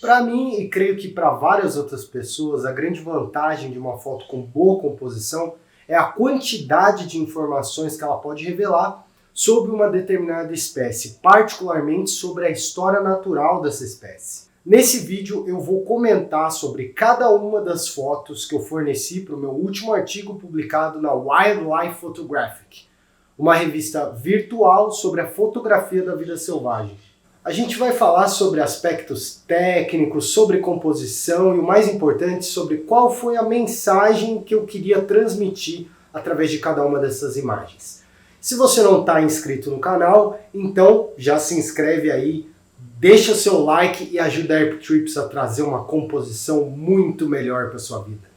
Para mim, e creio que para várias outras pessoas, a grande vantagem de uma foto com boa composição é a quantidade de informações que ela pode revelar sobre uma determinada espécie, particularmente sobre a história natural dessa espécie. Nesse vídeo eu vou comentar sobre cada uma das fotos que eu forneci para o meu último artigo publicado na Wildlife Photographic, uma revista virtual sobre a fotografia da vida selvagem. A gente vai falar sobre aspectos técnicos, sobre composição e o mais importante, sobre qual foi a mensagem que eu queria transmitir através de cada uma dessas imagens. Se você não está inscrito no canal, então já se inscreve aí, deixa seu like e ajuda a Herptrips a trazer uma composição muito melhor para sua vida.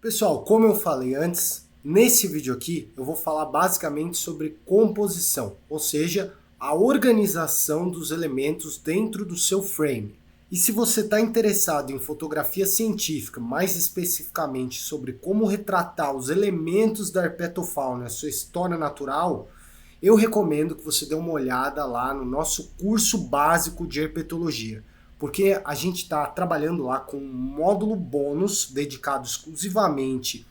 Pessoal, como eu falei antes, nesse vídeo aqui eu vou falar basicamente sobre composição, ou seja, a organização dos elementos dentro do seu frame. E se você está interessado em fotografia científica, mais especificamente sobre como retratar os elementos da herpetofauna, a sua história natural, eu recomendo que você dê uma olhada lá no nosso curso básico de herpetologia, porque a gente está trabalhando lá com um módulo bônus dedicado exclusivamente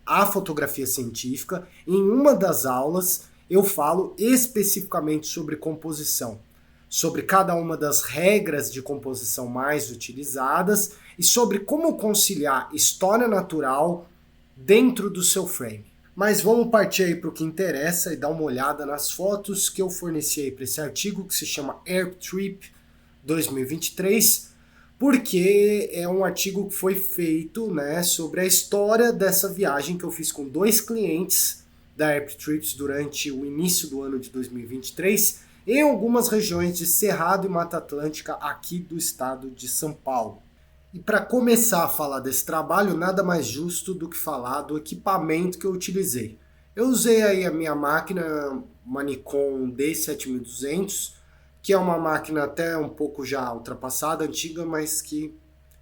à fotografia científica. Em uma das aulas eu falo especificamente sobre composição, sobre cada uma das regras de composição mais utilizadas e sobre como conciliar história natural dentro do seu frame. Mas vamos partir aí para o que interessa e dar uma olhada nas fotos que eu forneci para esse artigo que se chama Herptrip 2023, porque é um artigo que foi feito, né, sobre a história dessa viagem que eu fiz com 2 clientes da Herptrips durante o início do ano de 2023 em algumas regiões de Cerrado e Mata Atlântica aqui do estado de São Paulo. E para começar a falar desse trabalho, nada mais justo do que falar do equipamento que eu utilizei. Eu usei aí a minha máquina, uma Nikon D7200, que é uma máquina até um pouco já ultrapassada, antiga, mas que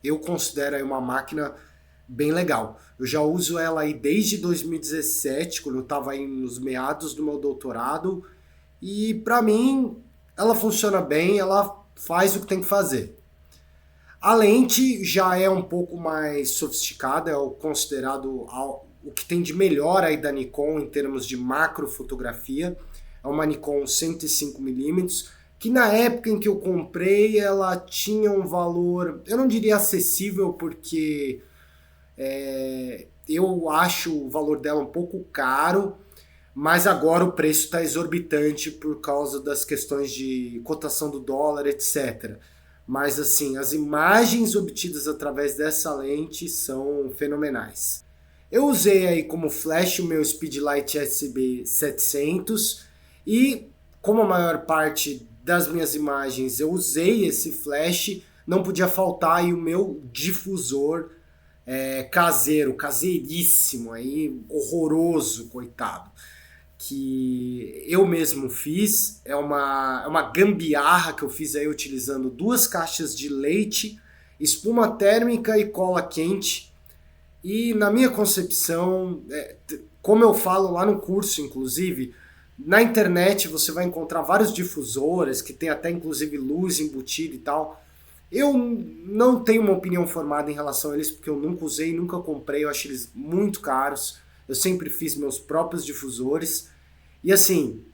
eu considero aí uma máquina bem legal. Eu já uso ela aí desde 2017, quando eu estava aí nos meados do meu doutorado, e para mim ela funciona bem, ela faz o que tem que fazer. A lente já é um pouco mais sofisticada, é o considerado o que tem de melhor aí da Nikon em termos de macrofotografia. É uma Nikon 105mm, que na época em que eu comprei ela tinha um valor, eu não diria acessível, porque eu acho o valor dela um pouco caro, mas agora o preço está exorbitante por causa das questões de cotação do dólar, etc. Mas assim, as imagens obtidas através dessa lente são fenomenais. Eu usei aí como flash o meu Speedlight SB700 e como a maior parte das minhas imagens eu usei esse flash, não podia faltar aí o meu difusor caseiríssimo, aí, horroroso, coitado, que eu mesmo fiz. É uma gambiarra que eu fiz aí utilizando 2 caixas de leite, espuma térmica e cola quente. E na minha concepção, como eu falo lá no curso, inclusive, na internet você vai encontrar vários difusores que tem até inclusive luz embutida e tal. Eu não tenho uma opinião formada em relação a eles, porque eu nunca usei, nunca comprei, eu acho eles muito caros. Eu sempre fiz meus próprios difusores. E assim,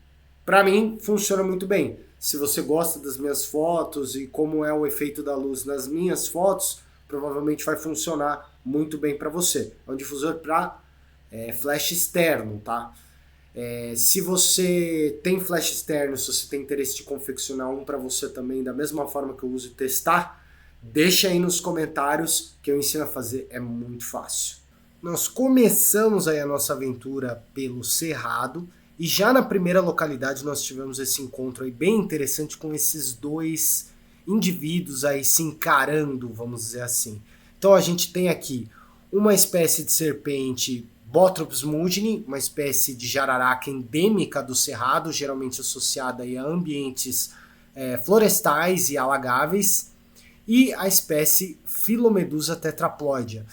para mim funciona muito bem. Se você gosta das minhas fotos e como é o efeito da luz nas minhas fotos, provavelmente vai funcionar muito bem para você. É um difusor para flash externo, tá? Se você tem flash externo, se você tem interesse de confeccionar um para você também, da mesma forma que eu uso, testar, deixa aí nos comentários que eu ensino a fazer, é muito fácil. Nós começamos aí a nossa aventura pelo Cerrado e já na primeira localidade nós tivemos esse encontro aí bem interessante com esses 2 indivíduos aí se encarando, vamos dizer assim. Então a gente tem aqui uma espécie de serpente Bothrops mugni, uma espécie de jararaca endêmica do Cerrado, geralmente associada aí a ambientes florestais e alagáveis, e a espécie Philomedusa tetraploidea,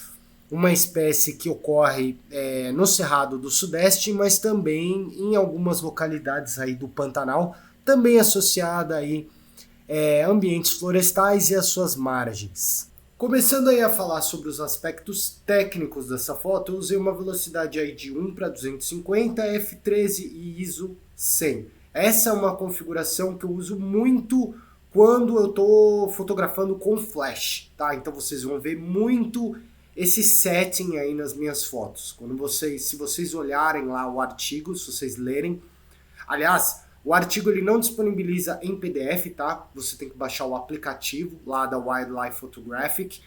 uma espécie que ocorre no Cerrado do Sudeste, mas também em algumas localidades aí do Pantanal, também associada aí ambientes florestais e as suas margens. Começando aí a falar sobre os aspectos técnicos dessa foto, eu usei uma velocidade aí de 1 para 250, f13 e ISO 100. Essa é uma configuração que eu uso muito quando eu estou fotografando com flash, tá? Então vocês vão ver muito esse setting aí nas minhas fotos. Se vocês olharem lá o artigo, se vocês lerem, aliás, o artigo ele não disponibiliza em PDF, tá? Você tem que baixar o aplicativo lá da Wildlife Photographic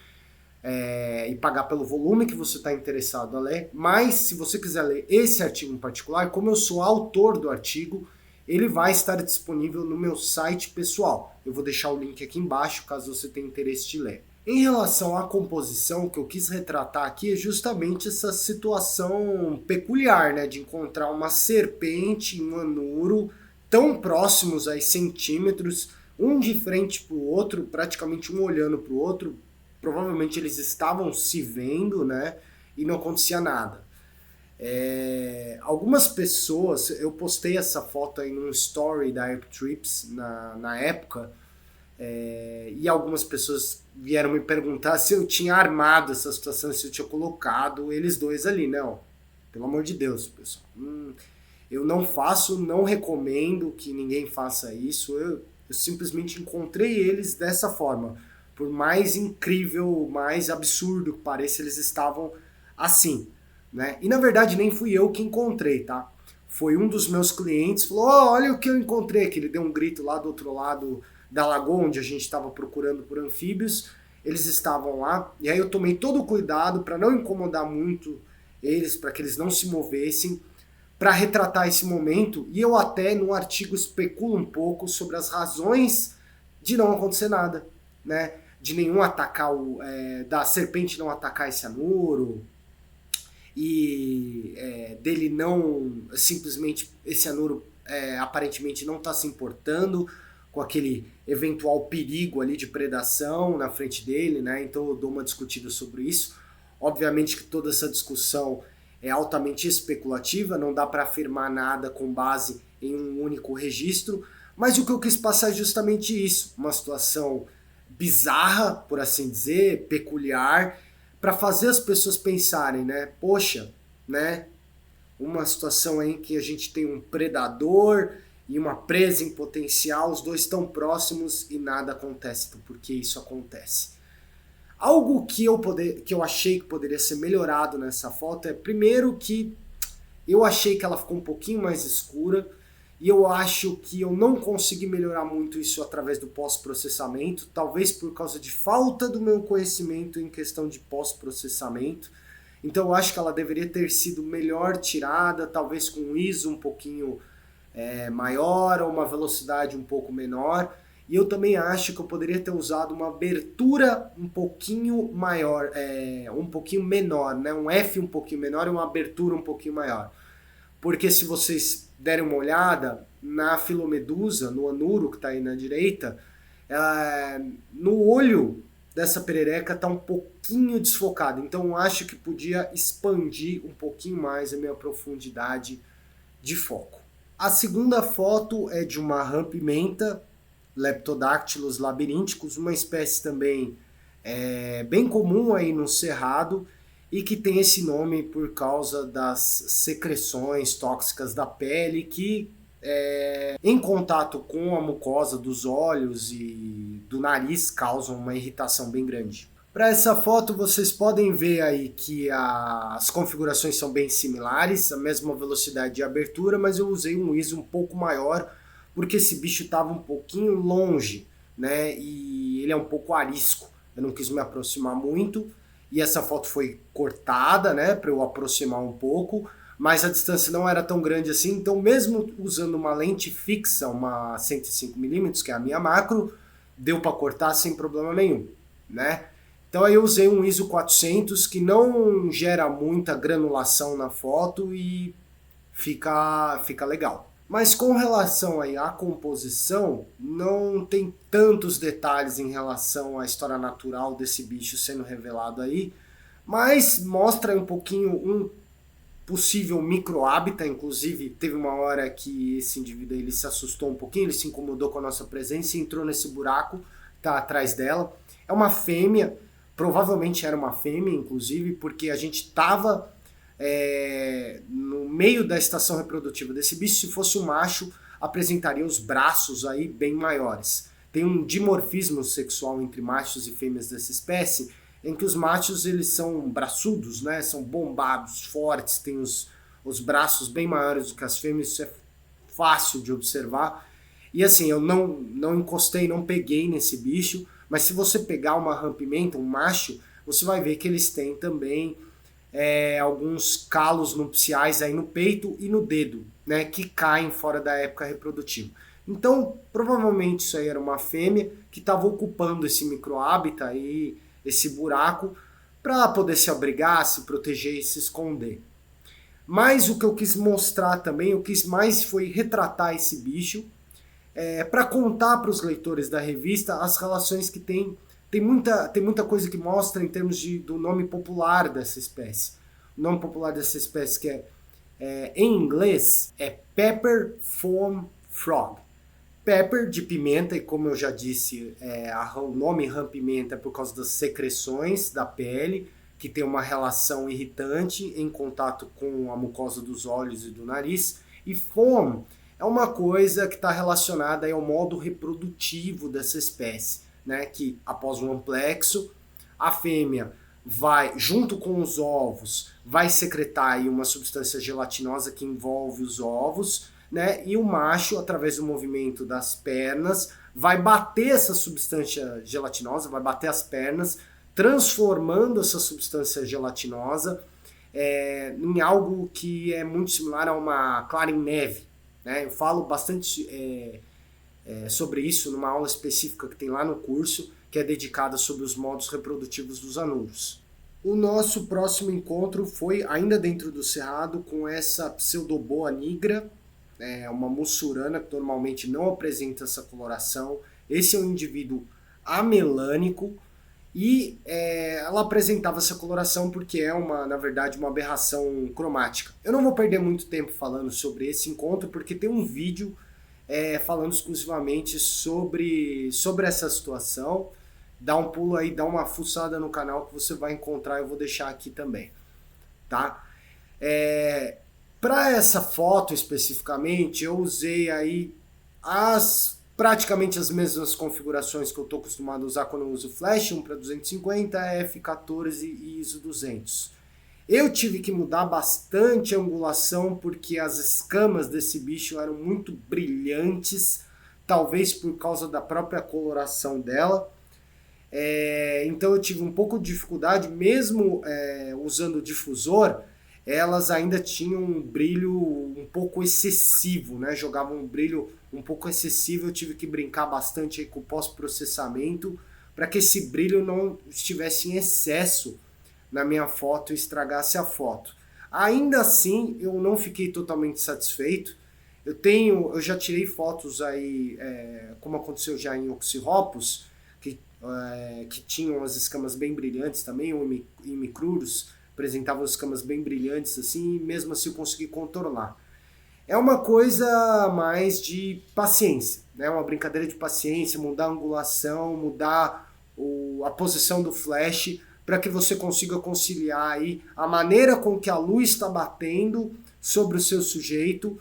e pagar pelo volume que você está interessado a ler. Mas se você quiser ler esse artigo em particular, como eu sou autor do artigo, ele vai estar disponível no meu site pessoal. Eu vou deixar o link aqui embaixo caso você tenha interesse de ler. Em relação à composição, o que eu quis retratar aqui é justamente essa situação peculiar, né, de encontrar uma serpente e um anuro tão próximos aí centímetros, um de frente para o outro, praticamente um olhando para o outro. Provavelmente eles estavam se vendo, né, e não acontecia nada. Algumas pessoas, eu postei essa foto aí num story da Air Trips na época, e algumas pessoas vieram me perguntar se eu tinha armado essa situação, se eu tinha colocado eles dois ali. Não, pelo amor de Deus, pessoal. Eu não faço, não recomendo que ninguém faça isso. Eu simplesmente encontrei eles dessa forma. Por mais incrível, mais absurdo que pareça, eles estavam assim, né? E na verdade nem fui eu que encontrei, tá? Foi um dos meus clientes, falou, olha o que eu encontrei, que ele deu um grito lá do outro lado da lagoa, onde a gente estava procurando por anfíbios. Eles estavam lá, e aí eu tomei todo o cuidado para não incomodar muito eles, para que eles não se movessem, para retratar esse momento. E eu até no artigo especulo um pouco sobre as razões de não acontecer nada, né? De nenhum atacar da serpente não atacar esse anuro, e dele não simplesmente esse anuro aparentemente não está se importando com aquele eventual perigo ali de predação na frente dele, né? Então eu dou uma discutida sobre isso. Obviamente que toda essa discussão é altamente especulativa, não dá para afirmar nada com base em um único registro, mas o que eu quis passar é justamente isso, uma situação bizarra, por assim dizer, peculiar, para fazer as pessoas pensarem, né? Poxa, né? Uma situação em que a gente tem um predador e uma presa em potencial, os dois estão próximos e nada acontece. Então, por que isso acontece? Algo que eu achei que poderia ser melhorado nessa foto é, primeiro, que eu achei que ela ficou um pouquinho mais escura, e eu acho que eu não consegui melhorar muito isso através do pós-processamento, talvez por causa de falta do meu conhecimento em questão de pós-processamento. Então eu acho que ela deveria ter sido melhor tirada, talvez com um ISO um pouquinho maior ou uma velocidade um pouco menor. E eu também acho que eu poderia ter usado uma abertura um pouquinho maior, um pouquinho menor, né? Um F um pouquinho menor e uma abertura um pouquinho maior. Porque se vocês derem uma olhada na filomedusa, no anuro que está aí na direita, no olho dessa perereca está um pouquinho desfocado. Então eu acho que podia expandir um pouquinho mais a minha profundidade de foco. A segunda foto é de uma rã-pimenta, Leptodactylus labyrynthicus, uma espécie também bem comum aí no Cerrado, e que tem esse nome por causa das secreções tóxicas da pele que, em contato com a mucosa dos olhos e do nariz, causam uma irritação bem grande. Para essa foto vocês podem ver aí que as configurações são bem similares, a mesma velocidade de abertura, mas eu usei um ISO um pouco maior porque esse bicho estava um pouquinho longe, né? E ele é um pouco arisco. Eu não quis me aproximar muito, e essa foto foi cortada, né, para eu aproximar um pouco, mas a distância não era tão grande assim, então mesmo usando uma lente fixa, uma 105mm, que é a minha macro, deu para cortar sem problema nenhum, né? Então aí eu usei um ISO 400 que não gera muita granulação na foto e fica legal. Mas com relação aí à composição, não tem tantos detalhes em relação à história natural desse bicho sendo revelado aí, mas mostra um pouquinho possível microhábitat, inclusive teve uma hora que esse indivíduo ele se assustou um pouquinho, ele se incomodou com a nossa presença e entrou nesse buraco, tá atrás dela. É uma fêmea, provavelmente era uma fêmea, inclusive, porque a gente estava no meio da estação reprodutiva desse bicho. Se fosse um macho, apresentaria os braços aí bem maiores. Tem um dimorfismo sexual entre machos e fêmeas dessa espécie, em que os machos eles são braçudos, né? São bombados, fortes, têm os braços bem maiores do que as fêmeas, isso é fácil de observar. E assim, eu não encostei, não peguei nesse bicho, mas se você pegar uma rampimenta, um macho, você vai ver que eles têm também alguns calos nupciais aí no peito e no dedo, né, que caem fora da época reprodutiva. Então, provavelmente isso aí era uma fêmea que estava ocupando esse microhábitat e esse buraco para poder se abrigar, se proteger e se esconder. Mas o que eu quis mostrar também, eu quis mais foi retratar esse bicho, para contar para os leitores da revista as relações que tem. Tem muita coisa que mostra em termos do nome popular dessa espécie. O nome popular dessa espécie que em inglês é Pepper Foam Frog. Pepper de pimenta, e como eu já disse, o nome rampimenta é por causa das secreções da pele, que tem uma relação irritante em contato com a mucosa dos olhos e do nariz. E foam é uma coisa que está relacionada aí ao modo reprodutivo dessa espécie, né? Que após o amplexo, a fêmea vai, junto com os ovos, vai secretar aí uma substância gelatinosa que envolve os ovos, né? E o macho, através do movimento das pernas, vai bater essa substância gelatinosa, vai bater as pernas, transformando essa substância gelatinosa em algo que é muito similar a uma clara em neve. Né? Eu falo bastante sobre isso numa aula específica que tem lá no curso, que é dedicada sobre os modos reprodutivos dos anuros. O nosso próximo encontro foi ainda dentro do cerrado com essa pseudoboa nigra, uma mussurana que normalmente não apresenta essa coloração. Esse é um indivíduo amelânico e ela apresentava essa coloração porque na verdade, uma aberração cromática. Eu não vou perder muito tempo falando sobre esse encontro porque tem um vídeo falando exclusivamente sobre essa situação. Dá um pulo aí, dá uma fuçada no canal que você vai encontrar, eu vou deixar aqui também, tá? Para essa foto especificamente, eu usei aí praticamente as mesmas configurações que eu estou acostumado a usar quando eu uso Flash, 1 para 250, F14 e ISO 200. Eu tive que mudar bastante a angulação porque as escamas desse bicho eram muito brilhantes, talvez por causa da própria coloração dela. Então eu tive um pouco de dificuldade, mesmo usando o difusor, elas ainda tinham um brilho um pouco excessivo, né? Jogavam um brilho um pouco excessivo, eu tive que brincar bastante aí com o pós-processamento para que esse brilho não estivesse em excesso na minha foto e estragasse a foto. Ainda assim, eu não fiquei totalmente satisfeito. Eu já tirei fotos aí, como aconteceu já em Oxyrhopus, que tinham as escamas bem brilhantes também, ou em Micrurus, apresentavam escamas bem brilhantes assim, e mesmo assim eu consegui contornar. É uma coisa mais de paciência, né? Uma brincadeira de paciência, mudar a angulação, mudar a posição do flash, para que você consiga conciliar aí a maneira com que a luz está batendo sobre o seu sujeito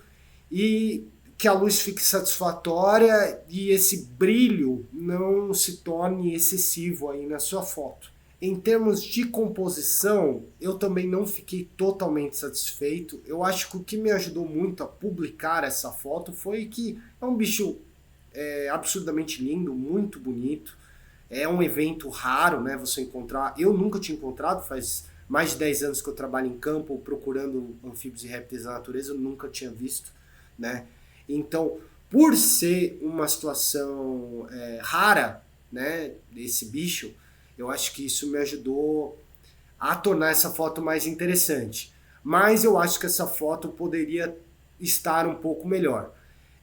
e que a luz fique satisfatória e esse brilho não se torne excessivo aí na sua foto. Em termos de composição, eu também não fiquei totalmente satisfeito. Eu acho que o que me ajudou muito a publicar essa foto foi que é um bicho absurdamente lindo, muito bonito. É um evento raro, né, você encontrar. Eu nunca tinha encontrado, faz mais de 10 anos que eu trabalho em campo procurando anfíbios e répteis da natureza, eu nunca tinha visto, né? Então, por ser uma situação rara, né, desse bicho, eu acho que isso me ajudou a tornar essa foto mais interessante. Mas eu acho que essa foto poderia estar um pouco melhor.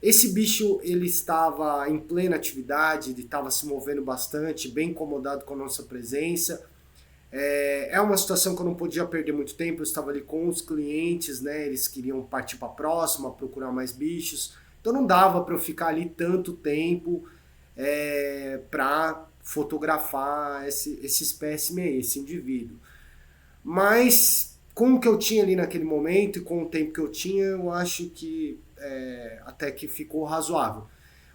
Esse bicho ele estava em plena atividade, ele estava se movendo bastante, bem incomodado com a nossa presença. É uma situação que eu não podia perder muito tempo, eu estava ali com os clientes, né? Eles queriam partir para a próxima, procurar mais bichos, então não dava para eu ficar ali tanto tempo para fotografar esse espécime aí, esse indivíduo. Mas com o que eu tinha ali naquele momento e com o tempo que eu tinha, eu acho que até que ficou razoável.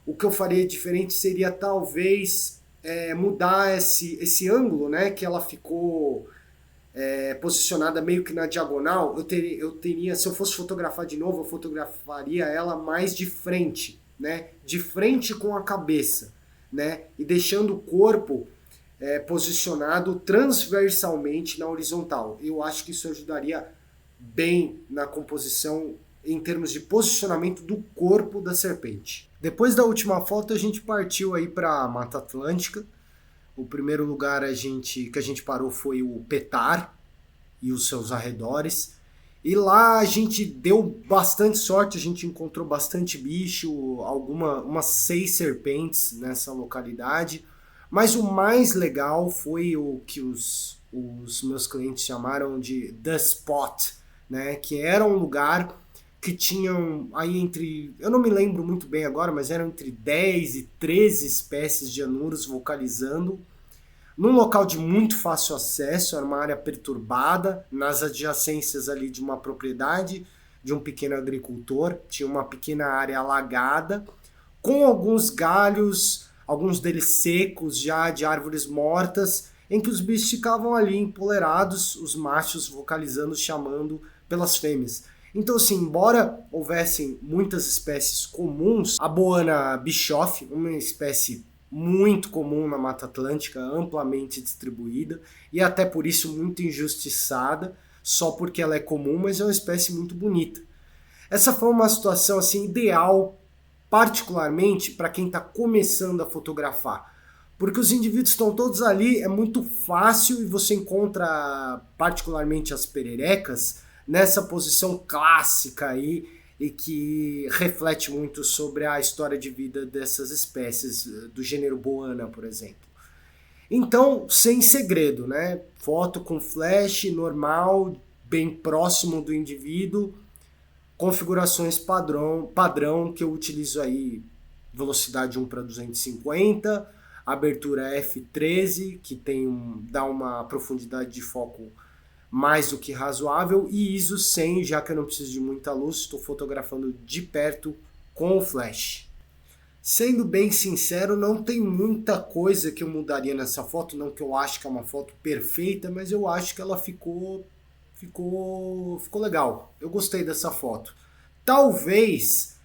O que eu faria diferente seria talvez mudar esse ângulo, né? Que ela ficou posicionada meio que na diagonal. Eu teria, se eu fosse fotografar de novo, eu fotografaria ela mais de frente, né? De frente com a cabeça, né? E deixando o corpo posicionado transversalmente na horizontal. Eu acho que isso ajudaria bem na composição em termos de posicionamento do corpo da serpente. Depois da última foto, a gente partiu aí para a Mata Atlântica. O primeiro lugar que a gente parou foi o Petar e os seus arredores. E lá a gente deu bastante sorte, a gente encontrou bastante bicho, umas 6 serpentes nessa localidade. Mas o mais legal foi o que os meus clientes chamaram de The Spot, né? Que era um lugar que tinham aí eu não me lembro muito bem agora, mas eram entre 10 e 13 espécies de anuros vocalizando, num local de muito fácil acesso, era uma área perturbada, nas adjacências ali de uma propriedade de um pequeno agricultor, tinha uma pequena área alagada, com alguns galhos, alguns deles secos já, de árvores mortas, em que os bichos ficavam ali empolerados, os machos vocalizando, chamando pelas fêmeas. Então, assim, embora houvessem muitas espécies comuns, a Boana bischoff, uma espécie muito comum na Mata Atlântica, amplamente distribuída, e até por isso muito injustiçada, só porque ela é comum, mas é uma espécie muito bonita. Essa foi uma situação assim ideal, particularmente para quem está começando a fotografar, porque os indivíduos estão todos ali, é muito fácil e você encontra particularmente as pererecas nessa posição clássica aí e que reflete muito sobre a história de vida dessas espécies do gênero Boana, por exemplo. Então, sem segredo, né? Foto com flash normal, bem próximo do indivíduo, configurações padrão que eu utilizo aí, velocidade 1 para 250, abertura f13, que dá uma profundidade de foco mais do que razoável, e ISO 100, já que eu não preciso de muita luz, estou fotografando de perto com o flash. Sendo bem sincero, não tem muita coisa que eu mudaria nessa foto, não que eu acho que é uma foto perfeita, mas eu acho que ela ficou legal. Eu gostei dessa foto. Talvez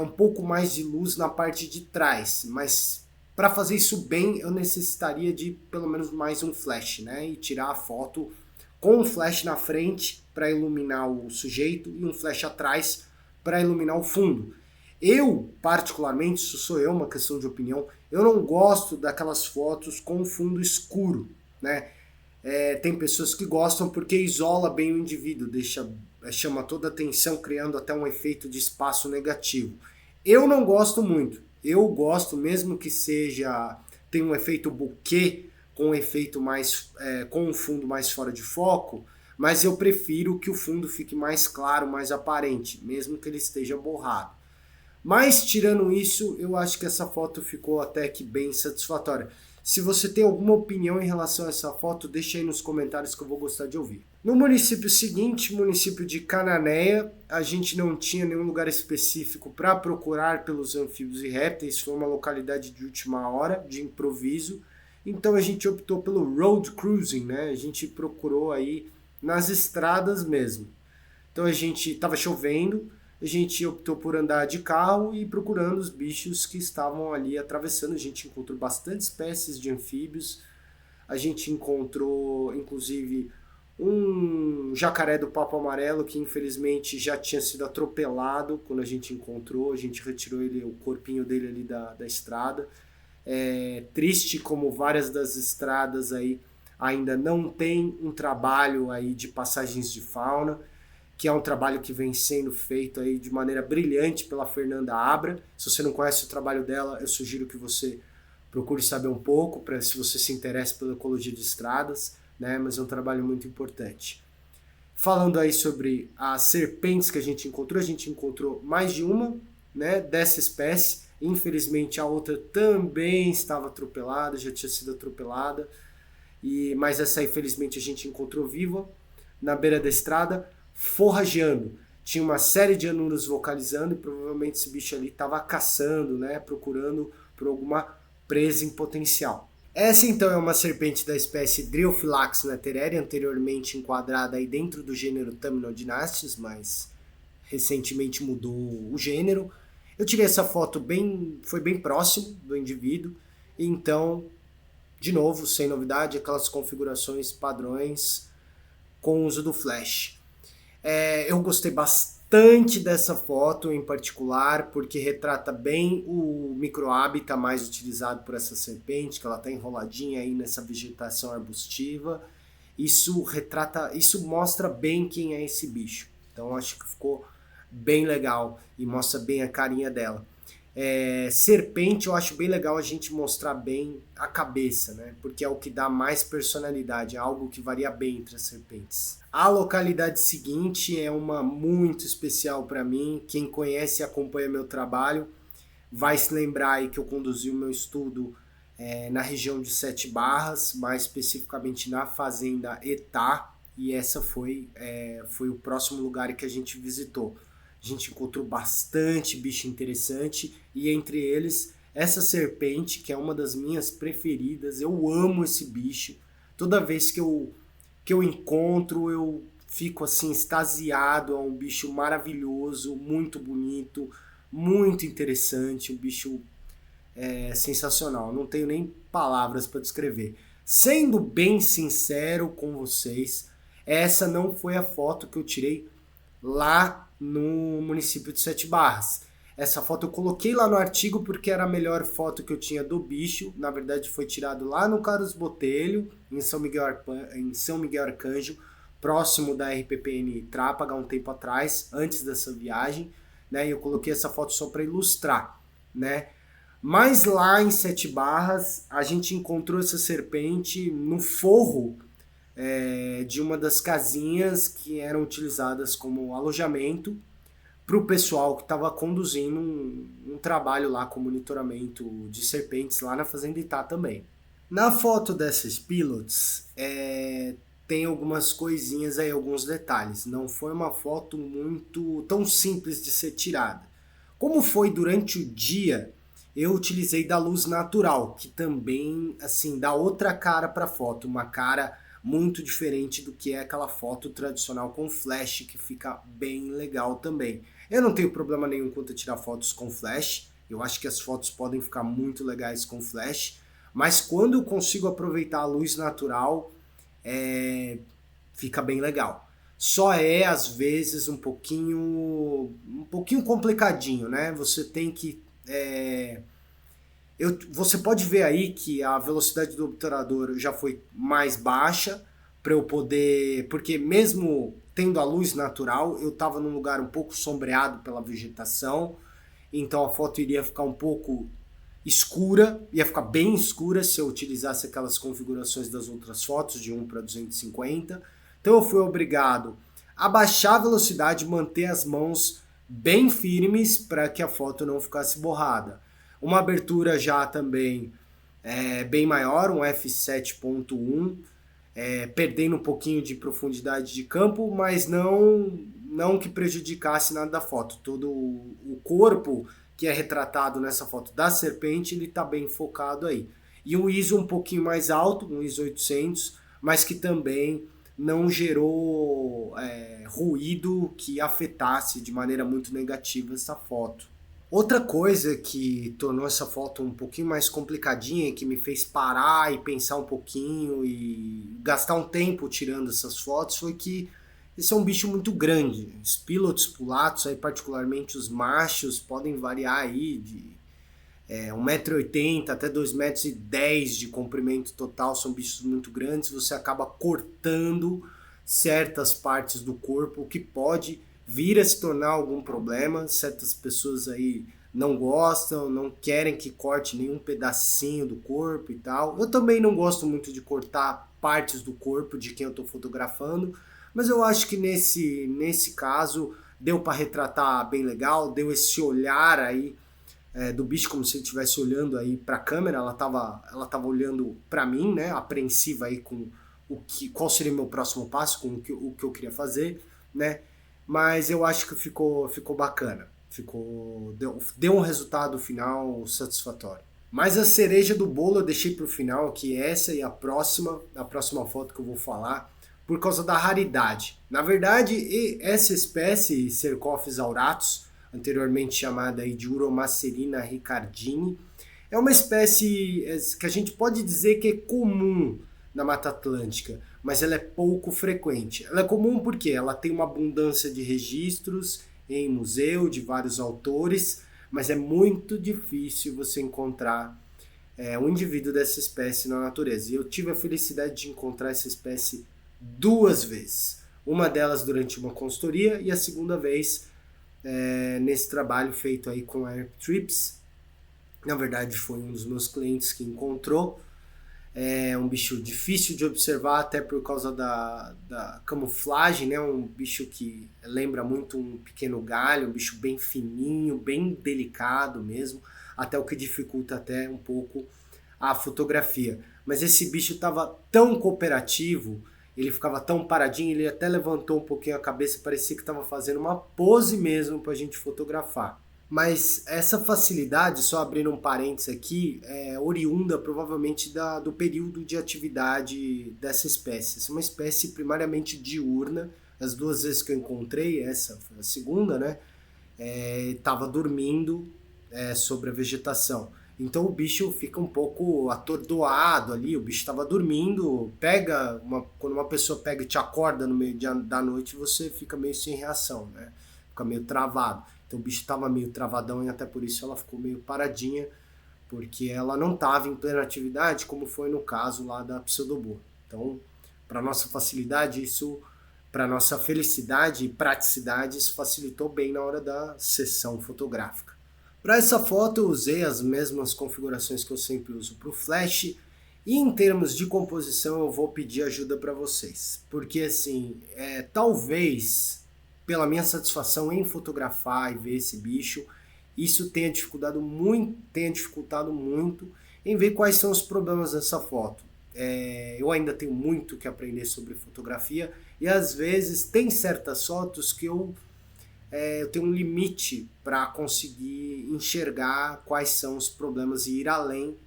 um pouco mais de luz na parte de trás, mas para fazer isso bem eu necessitaria de pelo menos mais um flash, né? E tirar a foto com um flash na frente para iluminar o sujeito e um flash atrás para iluminar o fundo. Eu, particularmente, isso sou eu, uma questão de opinião, eu não gosto daquelas fotos com fundo escuro, né? Tem pessoas que gostam porque isola bem o indivíduo, chama toda a atenção, criando até um efeito de espaço negativo. Eu não gosto muito. Eu gosto, mesmo que tem um efeito bokeh, com um efeito com um fundo mais fora de foco, mas eu prefiro que o fundo fique mais claro, mais aparente, mesmo que ele esteja borrado. Mas tirando isso, eu acho que essa foto ficou até que bem satisfatória. Se você tem alguma opinião em relação a essa foto, deixa aí nos comentários que eu vou gostar de ouvir. No município seguinte, município de Cananéia, a gente não tinha nenhum lugar específico para procurar pelos anfíbios e répteis, foi uma localidade de última hora, de improviso. Então a gente optou pelo road cruising, né? A gente procurou aí nas estradas mesmo. Então a gente estava chovendo, a gente optou por andar de carro e procurando os bichos que estavam ali atravessando. A gente encontrou bastante espécies de anfíbios. A gente encontrou, inclusive, um jacaré do papo amarelo que infelizmente já tinha sido atropelado quando a gente encontrou. A gente retirou o corpinho dele ali da estrada. Triste como várias das estradas aí ainda não tem um trabalho aí de passagens de fauna, que é um trabalho que vem sendo feito aí de maneira brilhante pela Fernanda Abra. Se você não conhece o trabalho dela, eu sugiro que você procure saber um pouco, se você se interessa pela ecologia de estradas. né? Mas é um trabalho muito importante. Falando aí sobre as serpentes que a gente encontrou mais de uma, né, dessa espécie. Infelizmente a outra também estava atropelada, já tinha sido atropelada, mas essa infelizmente a gente encontrou viva na beira da estrada, forrageando. Tinha uma série de anuros vocalizando e provavelmente esse bicho ali estava caçando, né, procurando por alguma presa em potencial. Essa então é uma serpente da espécie Dryophylax natereri, anteriormente enquadrada aí dentro do gênero Tamnodynastes, mas recentemente mudou o gênero. Eu tirei essa foto foi bem próximo do indivíduo, então, de novo, sem novidade, aquelas configurações padrões com o uso do flash. Eu gostei bastante dessa foto em particular, porque retrata bem o microhábitat mais utilizado por essa serpente, que ela está enroladinha aí nessa vegetação arbustiva. Isso mostra bem quem é esse bicho. Então acho que ficou bem legal e mostra bem a carinha dela. Serpente, eu acho bem legal a gente mostrar bem a cabeça, né? Porque é o que dá mais personalidade, é algo que varia bem entre as serpentes. A localidade seguinte é uma muito especial para mim. Quem conhece e acompanha meu trabalho vai se lembrar aí que eu conduzi o meu estudo na região de Sete Barras, mais especificamente na fazenda Etá, e essa foi o próximo lugar que a gente visitou. A gente encontrou bastante bicho interessante e entre eles essa serpente, que é uma das minhas preferidas. Eu amo esse bicho. Toda vez que eu encontro, eu fico assim extasiado. É um bicho maravilhoso, muito bonito, muito interessante. Um bicho sensacional. Não tenho nem palavras para descrever. Sendo bem sincero com vocês, essa não foi a foto que eu tirei lá no município de Sete Barras. Essa foto eu coloquei lá no artigo porque era a melhor foto que eu tinha do bicho. Na verdade foi tirado lá no Carlos Botelho, em São Miguel Arcanjo, próximo da RPPN Trápaga, um tempo atrás, antes dessa viagem, né? E eu coloquei essa foto só para ilustrar, né? Mas lá em Sete Barras, a gente encontrou essa serpente no forro de uma das casinhas que eram utilizadas como alojamento para o pessoal que estava conduzindo um trabalho lá com monitoramento de serpentes lá na Fazenda Itá também. Na foto dessas pilots tem algumas coisinhas aí, alguns detalhes. Não foi uma foto muito tão simples de ser tirada. Como foi durante o dia, eu utilizei da luz natural, que também assim dá outra cara para a foto, uma cara muito diferente do que é aquela foto tradicional com flash, que fica bem legal também. Eu não tenho problema nenhum quanto a tirar fotos com flash, eu acho que as fotos podem ficar muito legais com flash, mas quando eu consigo aproveitar a luz natural, fica bem legal. Só às vezes um pouquinho complicadinho, né? Você tem que você pode ver aí que a velocidade do obturador já foi mais baixa para eu poder, porque mesmo tendo a luz natural, eu estava num lugar um pouco sombreado pela vegetação, então a foto iria ficar um pouco escura, ia ficar bem escura se eu utilizasse aquelas configurações das outras fotos de 1 para 250. Então eu fui obrigado a baixar a velocidade, manter as mãos bem firmes para que a foto não ficasse borrada. Uma abertura já também bem maior, um f7.1, perdendo um pouquinho de profundidade de campo, mas não que prejudicasse nada da foto. Todo o corpo que é retratado nessa foto da serpente, ele está bem focado aí. E um ISO um pouquinho mais alto, um ISO 800, mas que também não gerou ruído que afetasse de maneira muito negativa essa foto. Outra coisa que tornou essa foto um pouquinho mais complicadinha, que me fez parar e pensar um pouquinho e gastar um tempo tirando essas fotos, foi que esse é um bicho muito grande. Os pilotos pulatos, aí, particularmente os machos, podem variar aí de 1,80 m até 2,10 m de comprimento total, são bichos muito grandes, você acaba cortando certas partes do corpo, o que pode vir a se tornar algum problema. Certas pessoas aí não gostam, não querem que corte nenhum pedacinho do corpo e tal. Eu também não gosto muito de cortar partes do corpo de quem eu estou fotografando, mas eu acho que nesse caso deu para retratar bem legal, deu esse olhar aí do bicho como se ele estivesse olhando aí para a câmera, ela tava olhando para mim, né, apreensiva aí com qual seria o meu próximo passo, com o que eu queria fazer, né? Mas eu acho que ficou bacana. Deu um resultado final satisfatório. Mas a cereja do bolo eu deixei para o final, que é essa e a próxima foto que eu vou falar, por causa da raridade. Na verdade, essa espécie, Cercophis auratus, anteriormente chamada aí de Uromacerina ricardini, é uma espécie que a gente pode dizer que é comum na Mata Atlântica, mas ela é pouco frequente. Ela é comum porque ela tem uma abundância de registros em museu de vários autores, mas é muito difícil você encontrar um indivíduo dessa espécie na natureza. E eu tive a felicidade de encontrar essa espécie duas vezes. Uma delas durante uma consultoria e a segunda vez nesse trabalho feito aí com a Air Trips. Na verdade, foi um dos meus clientes que encontrou. É um bicho difícil de observar, até por causa da camuflagem, né? Um bicho que lembra muito um pequeno galho, um bicho bem fininho, bem delicado mesmo, até o que dificulta até um pouco a fotografia. Mas esse bicho estava tão cooperativo, ele ficava tão paradinho, ele até levantou um pouquinho a cabeça, parecia que estava fazendo uma pose mesmo para a gente fotografar. Mas essa facilidade, só abrindo um parênteses aqui, é oriunda provavelmente do período de atividade dessa espécie. Essa é uma espécie primariamente diurna. As duas vezes que eu encontrei, essa foi a segunda, né? Estava dormindo sobre a vegetação. Então o bicho fica um pouco atordoado ali, o bicho estava dormindo, quando uma pessoa pega e te acorda no meio da noite, você fica meio sem reação, né? Fica meio travado. Então o bicho estava meio travadão e até por isso ela ficou meio paradinha, porque ela não estava em plena atividade, como foi no caso lá da pseudoboa. Então, para nossa facilidade, para nossa felicidade e praticidade, isso facilitou bem na hora da sessão fotográfica. Para essa foto eu usei as mesmas configurações que eu sempre uso para o flash, e em termos de composição eu vou pedir ajuda para vocês, porque assim, talvez pela minha satisfação em fotografar e ver esse bicho, isso tenha dificultado muito em ver quais são os problemas dessa foto. Eu ainda tenho muito que aprender sobre fotografia e às vezes tem certas fotos que eu tenho um limite para conseguir enxergar quais são os problemas e ir além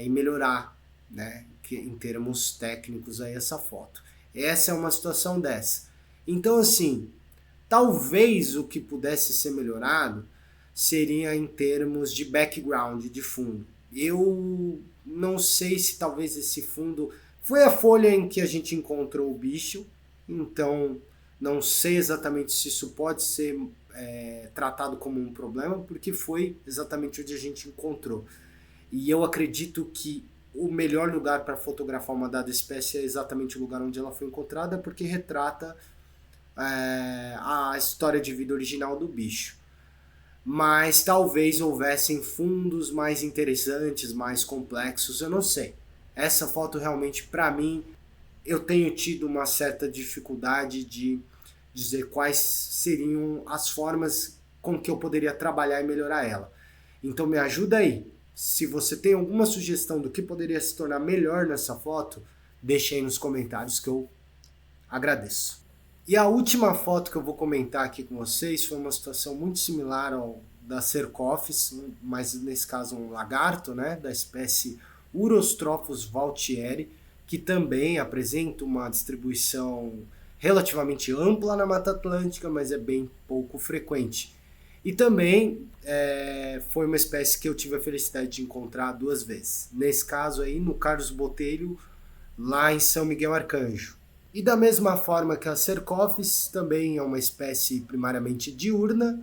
e melhorar, né, em termos técnicos aí essa foto. Essa é uma situação dessa. Então assim, talvez o que pudesse ser melhorado seria em termos de background, de fundo. Eu não sei se talvez esse fundo foi a folha em que a gente encontrou o bicho, então não sei exatamente se isso pode ser tratado como um problema, porque foi exatamente onde a gente encontrou. E eu acredito que o melhor lugar para fotografar uma dada espécie é exatamente o lugar onde ela foi encontrada, porque retrata a história de vida original do bicho. Mas talvez houvessem fundos mais interessantes, mais complexos, eu não sei. Essa foto realmente, para mim, eu tenho tido uma certa dificuldade de dizer quais seriam as formas com que eu poderia trabalhar e melhorar ela. Então me ajuda aí. Se você tem alguma sugestão do que poderia se tornar melhor nessa foto, deixe aí nos comentários que eu agradeço. E a última foto que eu vou comentar aqui com vocês foi uma situação muito similar ao da Cercophis, mas nesse caso um lagarto, né, da espécie Urostrophus valtieri, que também apresenta uma distribuição relativamente ampla na Mata Atlântica, mas é bem pouco frequente. E também foi uma espécie que eu tive a felicidade de encontrar duas vezes. Nesse caso aí, no Carlos Botelho, lá em São Miguel Arcanjo. E da mesma forma que a Cercophis, também é uma espécie primariamente diurna,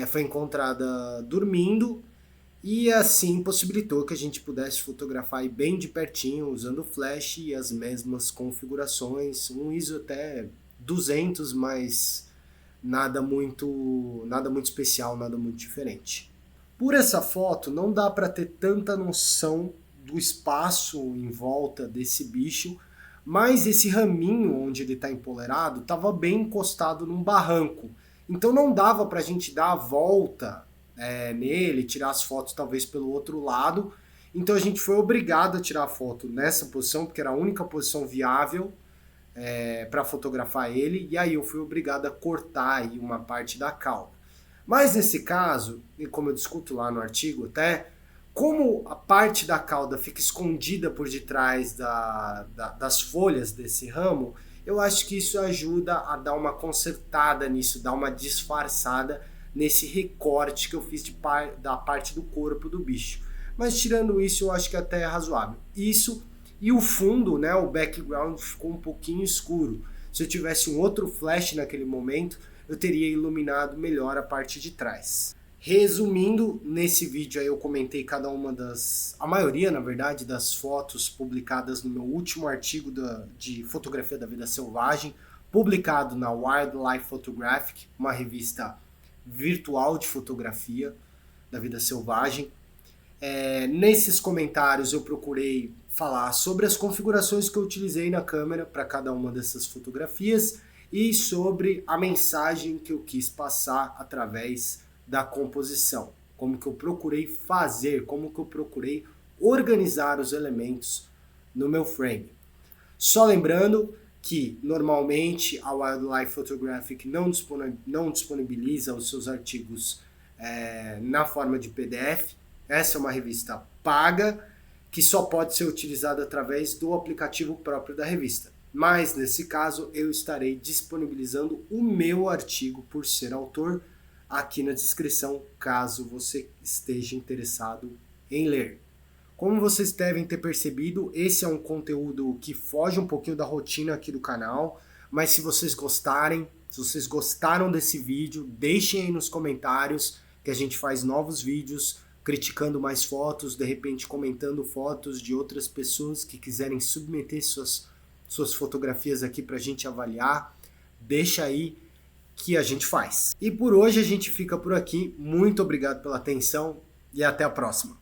foi encontrada dormindo e assim possibilitou que a gente pudesse fotografar bem de pertinho usando flash e as mesmas configurações, um ISO até 200, mas nada muito especial, nada muito diferente. Por essa foto não dá para ter tanta noção do espaço em volta desse bicho, mas esse raminho onde ele está empoleirado estava bem encostado num barranco, então não dava para a gente dar a volta nele, tirar as fotos talvez pelo outro lado. Então a gente foi obrigado a tirar a foto nessa posição, porque era a única posição viável para fotografar ele, e aí eu fui obrigado a cortar aí uma parte da cauda. Mas nesse caso, e como eu discuto lá no artigo até, como a parte da cauda fica escondida por detrás das folhas desse ramo, eu acho que isso ajuda a dar uma consertada nisso, dar uma disfarçada nesse recorte que eu fiz da parte do corpo do bicho. Mas tirando isso, eu acho que até é razoável. Isso e o fundo, né, o background ficou um pouquinho escuro. Se eu tivesse um outro flash naquele momento, eu teria iluminado melhor a parte de trás. Resumindo, nesse vídeo aí eu comentei a maioria, na verdade, das fotos publicadas no meu último artigo de fotografia da vida selvagem, publicado na Wildlife Photographic, uma revista virtual de fotografia da vida selvagem. Nesses comentários eu procurei falar sobre as configurações que eu utilizei na câmera para cada uma dessas fotografias e sobre a mensagem que eu quis passar através da composição, como que eu procurei fazer, como que eu procurei organizar os elementos no meu frame. Só lembrando que normalmente a Wildlife Photographic não disponibiliza os seus artigos na forma de PDF. Essa é uma revista paga que só pode ser utilizada através do aplicativo próprio da revista. Mas nesse caso eu estarei disponibilizando o meu artigo por ser autor aqui na descrição, caso você esteja interessado em ler. Como vocês devem ter percebido, esse é um conteúdo que foge um pouquinho da rotina aqui do canal, mas se vocês gostaram desse vídeo, deixem aí nos comentários que a gente faz novos vídeos criticando mais fotos, de repente comentando fotos de outras pessoas que quiserem submeter suas fotografias aqui pra gente avaliar. Deixa aí que a gente faz. E por hoje a gente fica por aqui. Muito obrigado pela atenção e até a próxima.